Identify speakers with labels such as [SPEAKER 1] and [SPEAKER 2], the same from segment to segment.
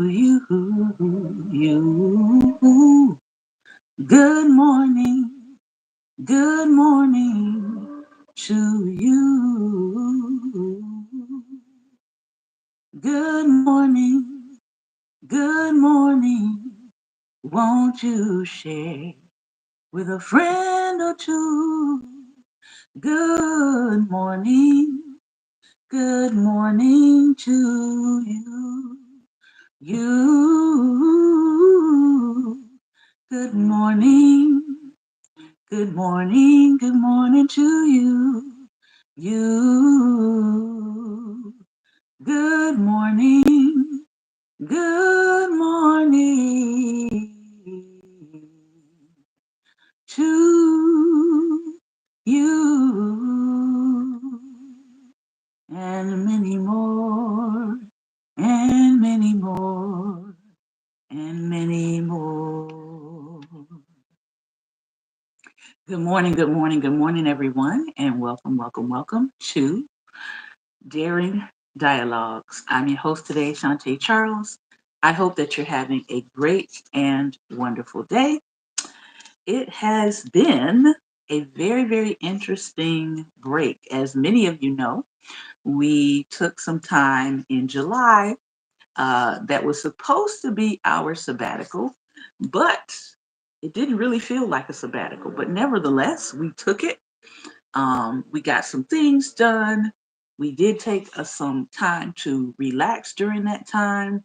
[SPEAKER 1] you, you. Good morning, good morning to you. Good morning, good morning. Won't you share with a friend or two? Good morning to you. You. Good morning, good morning to you. You. Good morning, good morning to you. And many more, and many more, and many more. Good morning, everyone, and welcome to Daring Dialogues. I'm your host today, Shantae Charles. I hope that you're having a great and wonderful day. It has been a very interesting break. As many of you know, we took some time in July that was supposed to be our sabbatical, but it didn't really feel like a sabbatical. But nevertheless, we took it. We got some things done. We did take some time to relax during that time.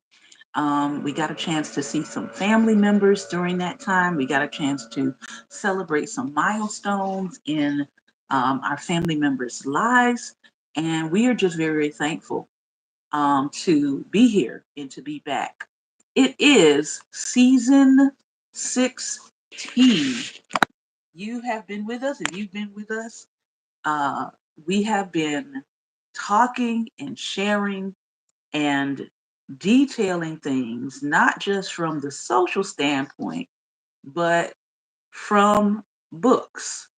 [SPEAKER 1] We got a chance to see some family members during that time. We got a chance to celebrate some milestones in our family members' lives. And we are just very thankful to be here and to be back. It is season 16. You have been with us, and you've been with us. Uh, we have been talking and sharing and detailing things, not just from the social standpoint, but from books.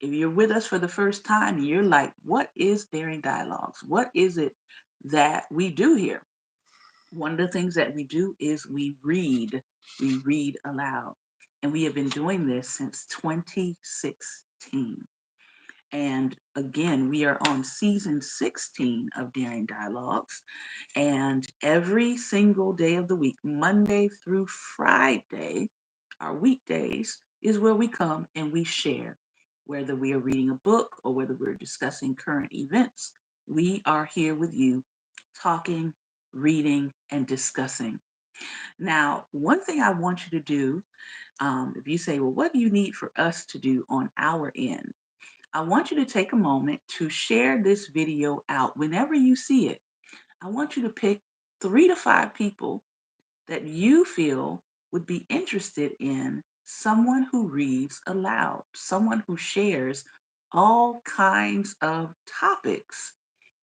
[SPEAKER 1] If you're with us for the first time, you're like, what is Daring Dialogues? What is it that we do here? One of the things that we do is we read aloud. And we have been doing this since 2016. And again, we are on season 16 of Daring Dialogues. And every single day of the week, Monday through Friday, our weekdays, is where we come and we share. Whether we are reading a book or whether we're discussing current events, we are here with you talking, reading, and discussing. Now, one thing I want you to do, if you say, well, what do you need for us to do on our end? I want you to take a moment to share this video out whenever you see it. I want you to pick 3 to 5 people that you feel would be interested in someone who reads aloud, someone who shares all kinds of topics,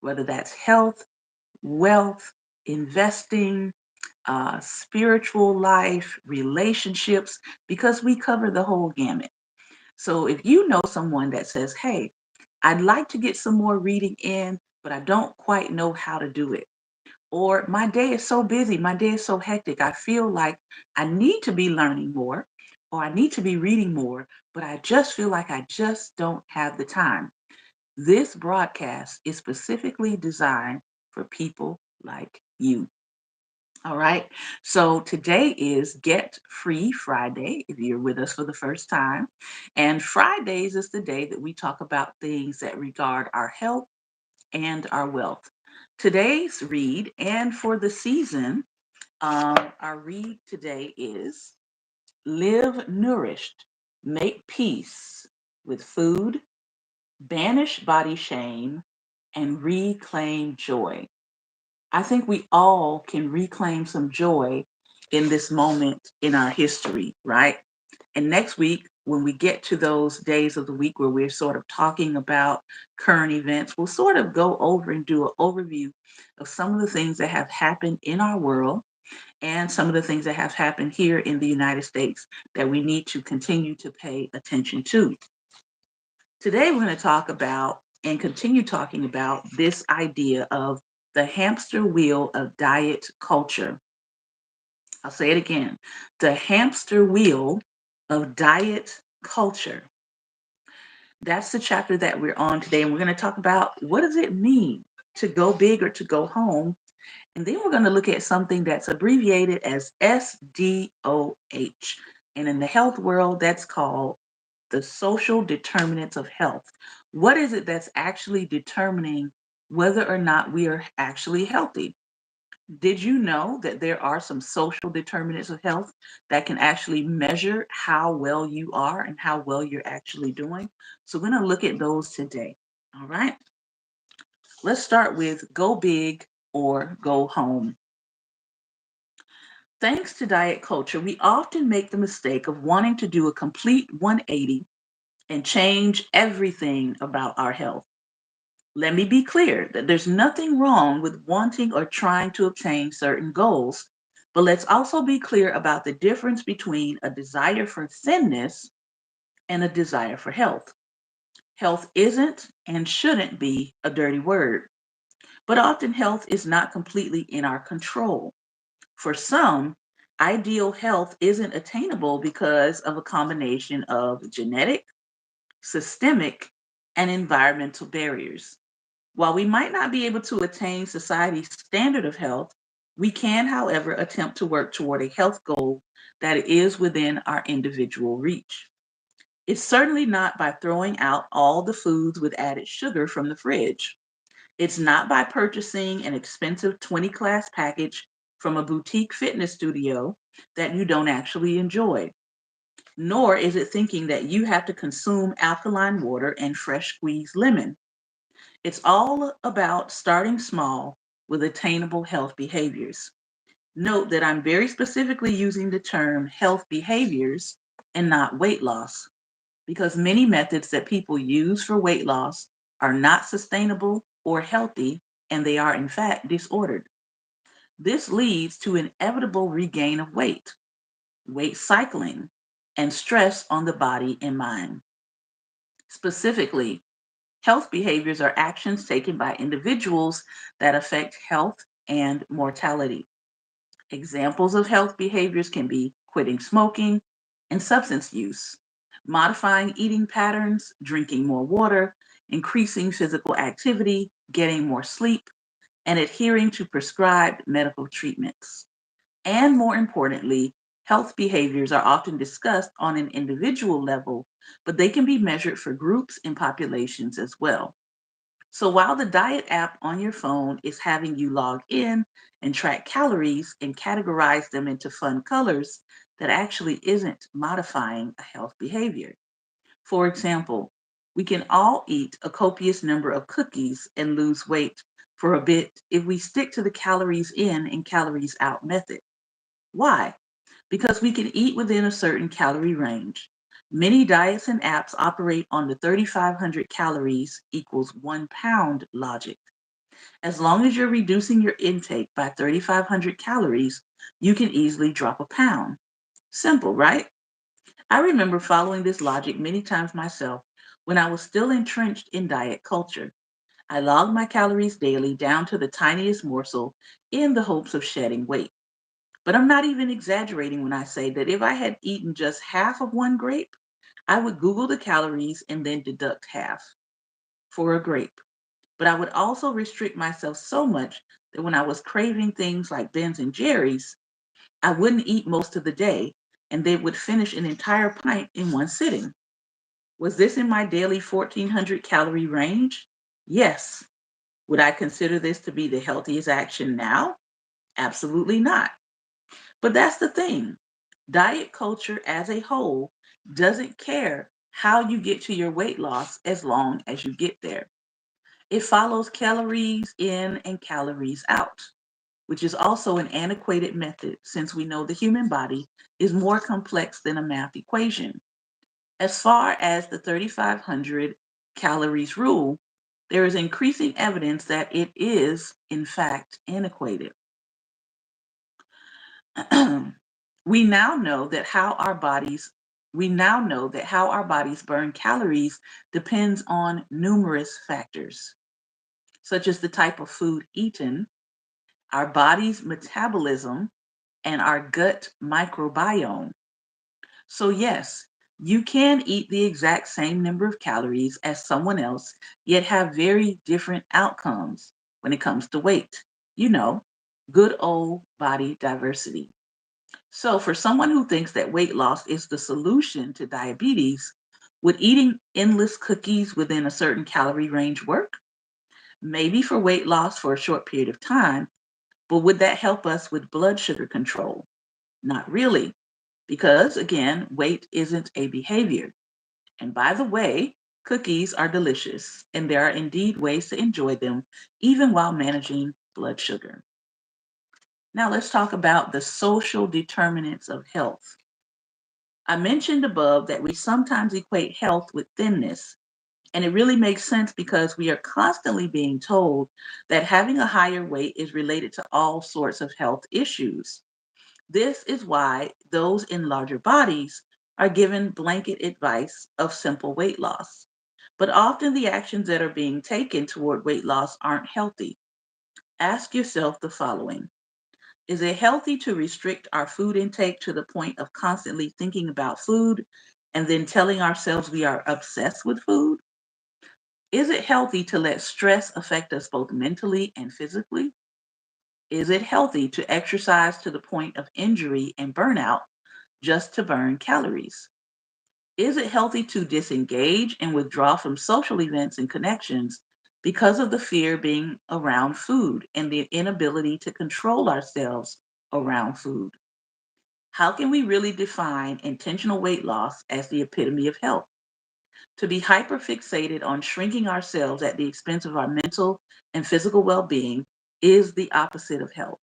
[SPEAKER 1] whether that's health, wealth, investing, spiritual life, relationships, because we cover the whole gamut. So if you know someone that says, hey, I'd like to get some more reading in, but I don't quite know how to do it. Or my day is so busy, my day is so hectic. I feel like I need to be learning more or I need to be reading more, but I just feel like I just don't have the time. This broadcast is specifically designed for people like you. All right. So today is Get Free Friday, if you're with us for the first time. And Fridays is the day that we talk about things that regard our health and our wealth. Today's read, and for the season, our read today is Live Nourished, Make Peace with Food, Banish Body Shame, and Reclaim Joy. I think we all can reclaim some joy in this moment in our history, right? And next week, when we get to those days of the week where we're sort of talking about current events, we'll sort of go over and do an overview of some of the things that have happened in our world and some of the things that have happened here in the United States that we need to continue to pay attention to. Today, we're going to talk about and continue talking about this idea of the hamster wheel of diet culture. I'll say it again. The hamster wheel of diet culture. That's the chapter that we're on today. And we're going to talk about what does it mean to go big or to go home. And then we're going to look at something that's abbreviated as SDOH. And in the health world, that's called the social determinants of health. What is it that's actually determining whether or not we are actually healthy? Did you know that there are some social determinants of health that can actually measure how well you are and how well you're actually doing? So we're going to look at those today. All right. Let's start with go big or go home. Thanks to diet culture, we often make the mistake of wanting to do a complete 180 and change everything about our health. Let me be clear that there's nothing wrong with wanting or trying to obtain certain goals, but let's also be clear about the difference between a desire for thinness and a desire for health. Health isn't and shouldn't be a dirty word, but often health is not completely in our control. For some, ideal health isn't attainable because of a combination of genetic, systemic, and environmental barriers. While we might not be able to attain society's standard of health, we can, however, attempt to work toward a health goal that is within our individual reach. It's certainly not by throwing out all the foods with added sugar from the fridge. It's not by purchasing an expensive 20 class package from a boutique fitness studio that you don't actually enjoy. Nor is it thinking that you have to consume alkaline water and fresh squeezed lemon. It's all about starting small with attainable health behaviors. Note that I'm very specifically using the term health behaviors and not weight loss, because many methods that people use for weight loss are not sustainable or healthy, and they are in fact disordered. This leads to inevitable regain of weight cycling, and stress on the body and mind. Specifically, health behaviors are actions taken by individuals that affect health and mortality. Examples of health behaviors can be quitting smoking and substance use, modifying eating patterns, drinking more water, increasing physical activity, getting more sleep, and adhering to prescribed medical treatments. And more importantly, health behaviors are often discussed on an individual level, but they can be measured for groups and populations as well. So while the diet app on your phone is having you log in and track calories and categorize them into fun colors, that actually isn't modifying a health behavior. For example, we can all eat a copious number of cookies and lose weight for a bit if we stick to the calories in and calories out method. Why? Because we can eat within a certain calorie range. Many diets and apps operate on the 3,500 calories equals 1 pound logic. As long as you're reducing your intake by 3,500 calories, you can easily drop a pound. Simple, right? I remember following this logic many times myself when I was still entrenched in diet culture. I logged my calories daily down to the tiniest morsel in the hopes of shedding weight. But I'm not even exaggerating when I say that if I had eaten just half of one grape, I would Google the calories and then deduct half for a grape. But I would also restrict myself so much that when I was craving things like Ben's and Jerry's, I wouldn't eat most of the day and they would finish an entire pint in one sitting. Was this in my daily 1,400 calorie range? Yes. Would I consider this to be the healthiest action now? Absolutely not. But that's the thing. Diet culture as a whole doesn't care how you get to your weight loss as long as you get there. It follows calories in and calories out, which is also an antiquated method since we know the human body is more complex than a math equation. As far as the 3,500 calories rule, there is increasing evidence that it is, in fact, antiquated. we now know that how our bodies we now know that how our bodies burn calories depends on numerous factors, such as the type of food eaten, our body's metabolism, and our gut microbiome. So, yes, you can eat the exact same number of calories as someone else, yet have very different outcomes when it comes to weight. You know, good old body diversity. So, for someone who thinks that weight loss is the solution to diabetes, would eating endless cookies within a certain calorie range work? Maybe for weight loss for a short period of time, but would that help us with blood sugar control? Not really, because again, weight isn't a behavior. And by the way, cookies are delicious, and there are indeed ways to enjoy them even while managing blood sugar. Now, let's talk about the social determinants of health. I mentioned above that we sometimes equate health with thinness, and it really makes sense because we are constantly being told that having a higher weight is related to all sorts of health issues. This is why those in larger bodies are given blanket advice of simple weight loss. But often the actions that are being taken toward weight loss aren't healthy. Ask yourself the following: is it healthy to restrict our food intake to the point of constantly thinking about food and then telling ourselves we are obsessed with food? Is it healthy to let stress affect us both mentally and physically? Is it healthy to exercise to the point of injury and burnout just to burn calories? Is it healthy to disengage and withdraw from social events and connections because of the fear being around food and the inability to control ourselves around food? How can we really define intentional weight loss as the epitome of health? To be hyperfixated on shrinking ourselves at the expense of our mental and physical well being is the opposite of health.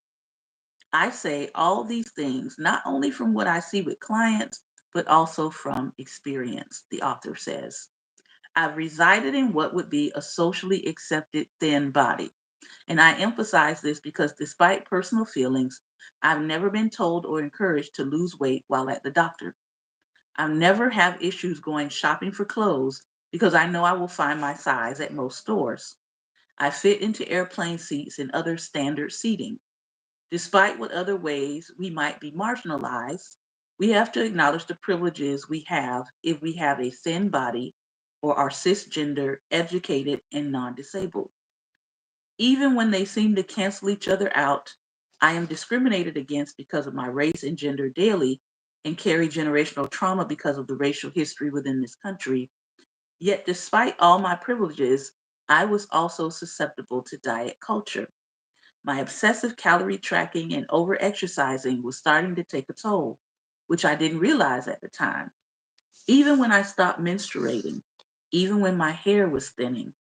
[SPEAKER 1] I say all these things not only from what I see with clients, but also from experience, the author says. I've resided in what would be a socially accepted thin body. And I emphasize this because despite personal feelings, I've never been told or encouraged to lose weight while at the doctor. I never have issues going shopping for clothes because I know I will find my size at most stores. I fit into airplane seats and other standard seating. Despite what other ways we might be marginalized, we have to acknowledge the privileges we have if we have a thin body or are cisgender, educated, and non disabled. Even when they seem to cancel each other out, I am discriminated against because of my race and gender daily and carry generational trauma because of the racial history within this country. Yet, despite all my privileges, I was also susceptible to diet culture. My obsessive calorie tracking and over exercising was starting to take a toll, which I didn't realize at the time. Even when I stopped menstruating, even when my hair was thinning,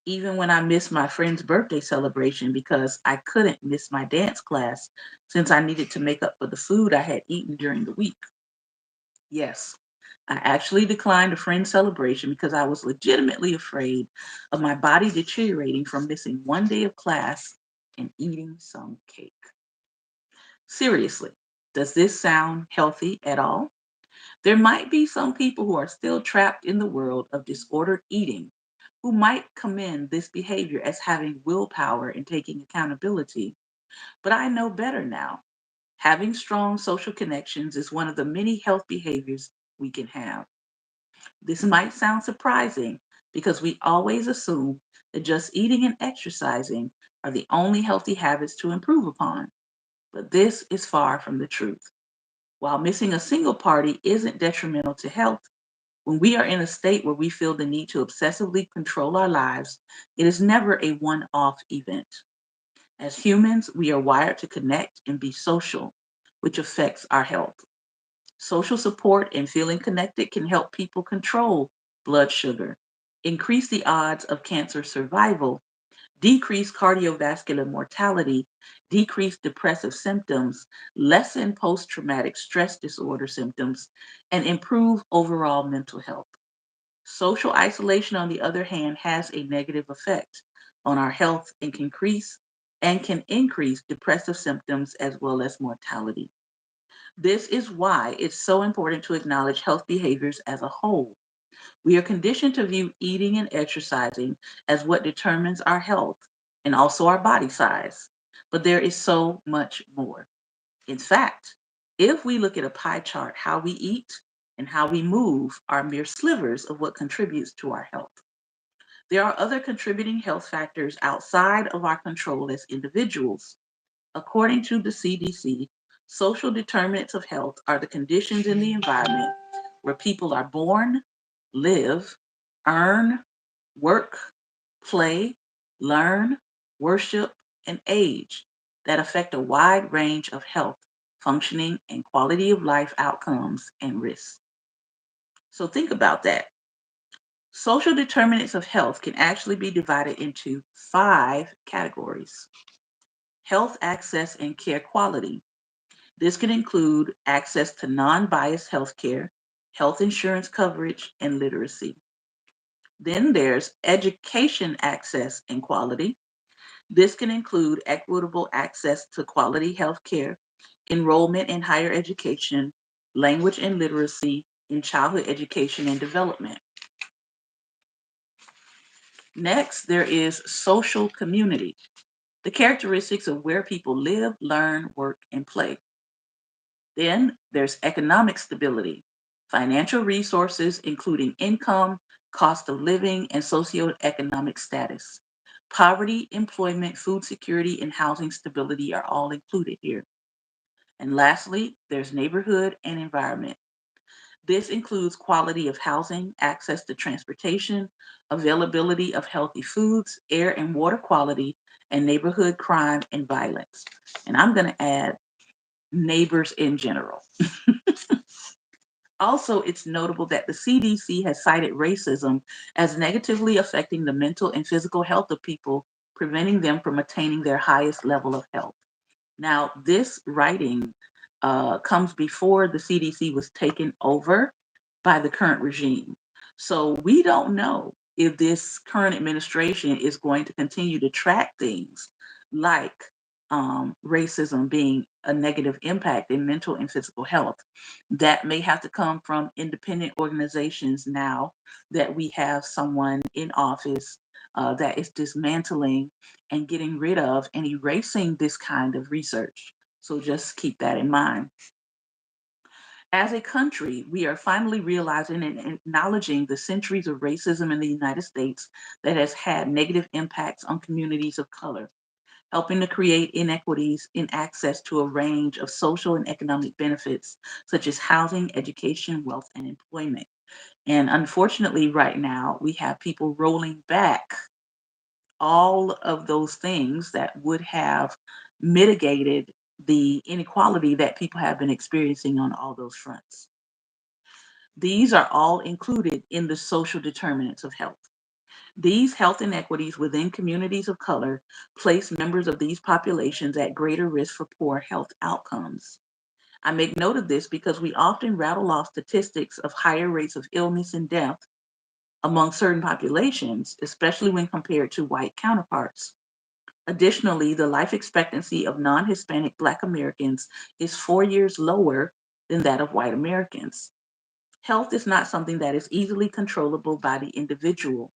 [SPEAKER 1] even when I missed my friend's birthday celebration because I couldn't miss my dance class since I needed to make up for the food I had eaten during the week. Yes, I actually declined a friend's celebration because I was legitimately afraid of my body deteriorating from missing one day of class and eating some cake. Seriously, does this sound healthy at all? There might be some people who are still trapped in the world of disordered eating who might commend this behavior as having willpower and taking accountability. But I know better now. Having strong social connections is one of the many health behaviors we can have. This might sound surprising because we always assume that just eating and exercising are the only healthy habits to improve upon. But this is far from the truth. While missing a single party isn't detrimental to health, when we are in a state where we feel the need to obsessively control our lives, it is never a one off event. As humans, we are wired to connect and be social, which affects our health. Social support and feeling connected can help people control blood sugar, increase the odds of cancer survival, decrease cardiovascular mortality, decrease depressive symptoms, lessen post traumatic stress disorder symptoms, and improve overall mental health. Social isolation, on the other hand, has a negative effect on our health and can increase depressive symptoms as well as mortality. This is why it's so important to acknowledge health behaviors as a whole. We are conditioned to view eating and exercising as what determines our health and also our body size. But there is so much more. In fact, if we look at a pie chart, how we eat and how we move are mere slivers of what contributes to our health. There are other contributing health factors outside of our control as individuals. According to the CDC, social determinants of health are the conditions in the environment where people are born, live, earn, work, play, learn, worship, and age that affect a wide range of health, functioning, and quality of life outcomes and risks. So think about that. Social determinants of health can actually be divided into five categories: health access and care quality. This can include access to non biased healthcare, health insurance coverage, and literacy. Then there's education access and quality. This can include equitable access to quality health care, enrollment in higher education, language and literacy, and childhood education and development. Next, there is social community, the characteristics of where people live, learn, work, and play. Then there's economic stability, financial resources, including income, cost of living, and socioeconomic status. Poverty, employment, food security, and housing stability are all included here. And lastly, there's neighborhood and environment. This includes quality of housing, access to transportation, availability of healthy foods, air and water quality, and neighborhood crime and violence. And I'm going to add neighbors in general. Also, it's notable that the CDC has cited racism as negatively affecting the mental and physical health of people, preventing them from attaining their highest level of health. Now, this writing comes before the CDC was taken over by the current regime. So we don't know if this current administration is going to continue to track things like racism being a negative impact in mental and physical health. That may have to come from independent organizations now that we have someone in office that is dismantling and getting rid of and erasing this kind of research. So just keep that in mind. As a country, we are finally realizing and acknowledging the centuries of racism in the United States that has had negative impacts on communities of color, helping to create inequities in access to a range of social and economic benefits, such as housing, education, wealth, and employment. And unfortunately, right now, we have people rolling back all of those things that would have mitigated the inequality that people have been experiencing on all those fronts. These are all included in the social determinants of health. These health inequities within communities of color place members of these populations at greater risk for poor health outcomes. I make note of this because we often rattle off statistics of higher rates of illness and death among certain populations, especially when compared to white counterparts. Additionally, the life expectancy of non Hispanic Black Americans is 4 years lower than that of white Americans. Health is not something that is easily controllable by the individual.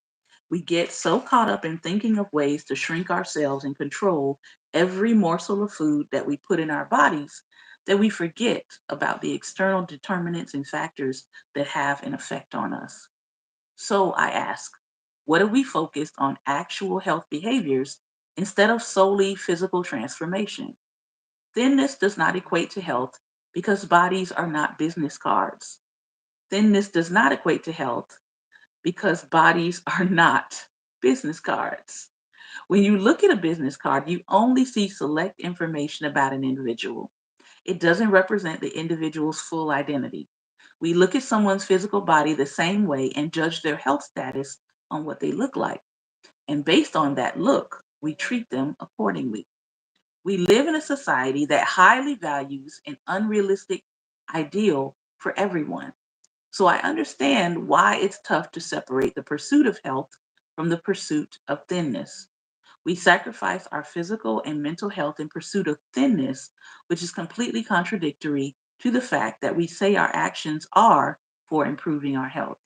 [SPEAKER 1] We get so caught up in thinking of ways to shrink ourselves and control every morsel of food that we put in our bodies that we forget about the external determinants and factors that have an effect on us. So I ask, what if we focused on actual health behaviors instead of solely physical transformation? Thinness does not equate to health because bodies are not business cards. Thinness does not equate to health because bodies are not business cards. When you look at a business card, you only see select information about an individual. It doesn't represent the individual's full identity. We look at someone's physical body the same way and judge their health status on what they look like. And based on that look, we treat them accordingly. We live in a society that highly values an unrealistic ideal for everyone. So I understand why it's tough to separate the pursuit of health from the pursuit of thinness. We sacrifice our physical and mental health in pursuit of thinness, which is completely contradictory to the fact that we say our actions are for improving our health.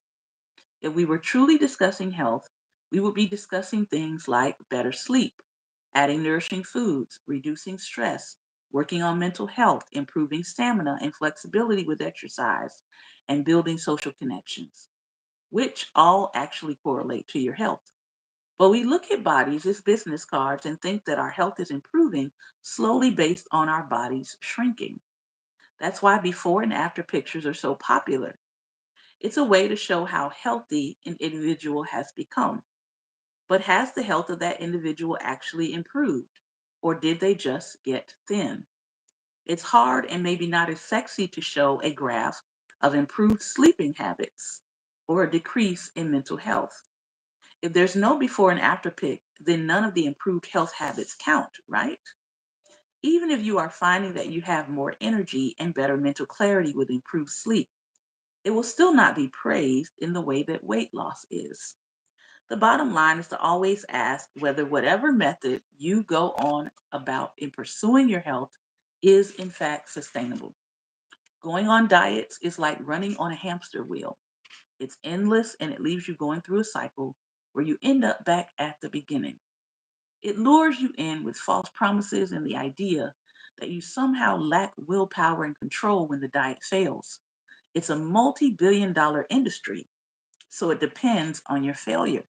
[SPEAKER 1] If we were truly discussing health, we would be discussing things like better sleep, adding nourishing foods, reducing stress, working on mental health, improving stamina and flexibility with exercise, and building social connections, which all actually correlate to your health. But we look at bodies as business cards and think that our health is improving slowly based on our bodies shrinking. That's why before and after pictures are so popular. It's a way to show how healthy an individual has become. But has the health of that individual actually improved? Or did they just get thin? It's hard and maybe not as sexy to show a graph of improved sleeping habits or a decrease in mental health. If there's no before and after pic, then none of the improved health habits count, right? Even if you are finding that you have more energy and better mental clarity with improved sleep, it will still not be praised in the way that weight loss is. The bottom line is to always ask whether whatever method you go on about in pursuing your health is in fact sustainable. Going on diets is like running on a hamster wheel. It's endless and it leaves you going through a cycle where you end up back at the beginning. It lures you in with false promises and the idea that you somehow lack willpower and control when the diet fails. It's a multi-billion-dollar industry, so it depends on your failure.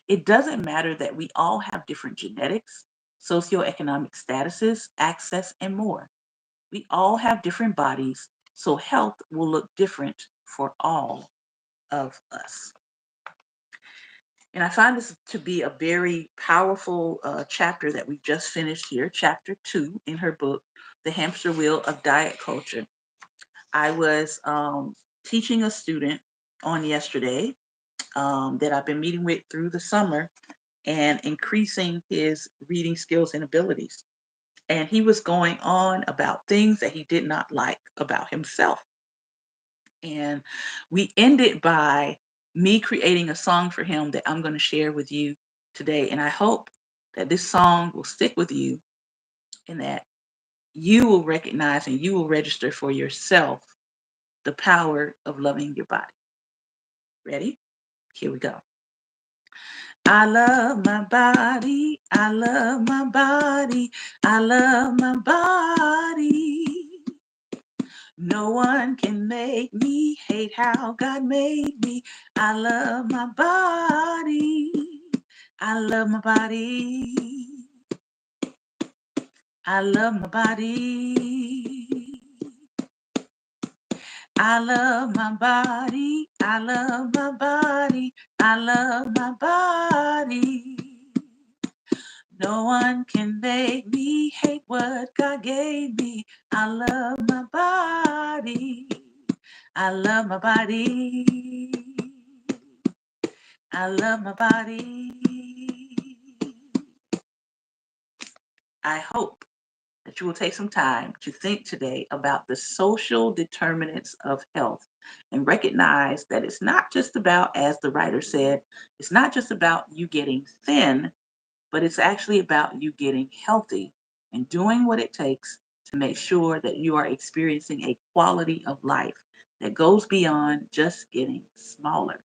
[SPEAKER 1] It doesn't matter that we all have different genetics, socioeconomic statuses, access, and more. We all have different bodies, so health will look different for all of us. And I find this to be a very powerful chapter that we just finished here, chapter 2 in her book, The Hamster Wheel of Diet Culture. I was teaching a student on yesterday that I've been meeting with through the summer and increasing his reading skills and abilities. And he was going on about things that he did not like about himself. And we ended by me creating a song for him that I'm going to share with you today. And I hope that this song will stick with you and that you will recognize and you will register for yourself the power of loving your body. Ready? Here we go. I love my body. I love my body. I love my body. No one can make me hate how God made me. I love my body. I love my body. I love my body. I love my body. I love my body. I love my body. No one can make me hate what God gave me. I love my body. I love my body. I love my body. I hope that you will take some time to think today about the social determinants of health and recognize that it's not just about, as the writer said, it's not just about you getting thin, but it's actually about you getting healthy and doing what it takes to make sure that you are experiencing a quality of life that goes beyond just getting smaller.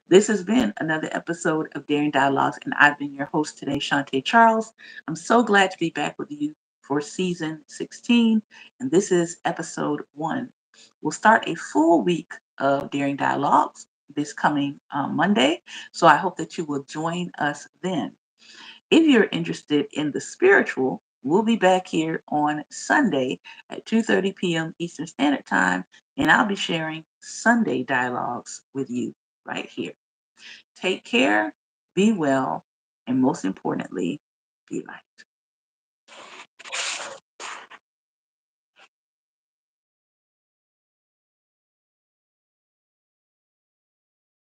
[SPEAKER 1] This has been another episode of Daring Dialogues, and I've been your host today, Shantae Charles. I'm so glad to be back with you for season 16, and this is episode 1. We'll start a full week of Daring Dialogues this coming Monday, so I hope that you will join us then. If you're interested in the spiritual, we'll be back here on Sunday at 2:30 p.m. Eastern Standard Time, and I'll be sharing Sunday dialogues with you right here. Take care, be well, and most importantly, be light.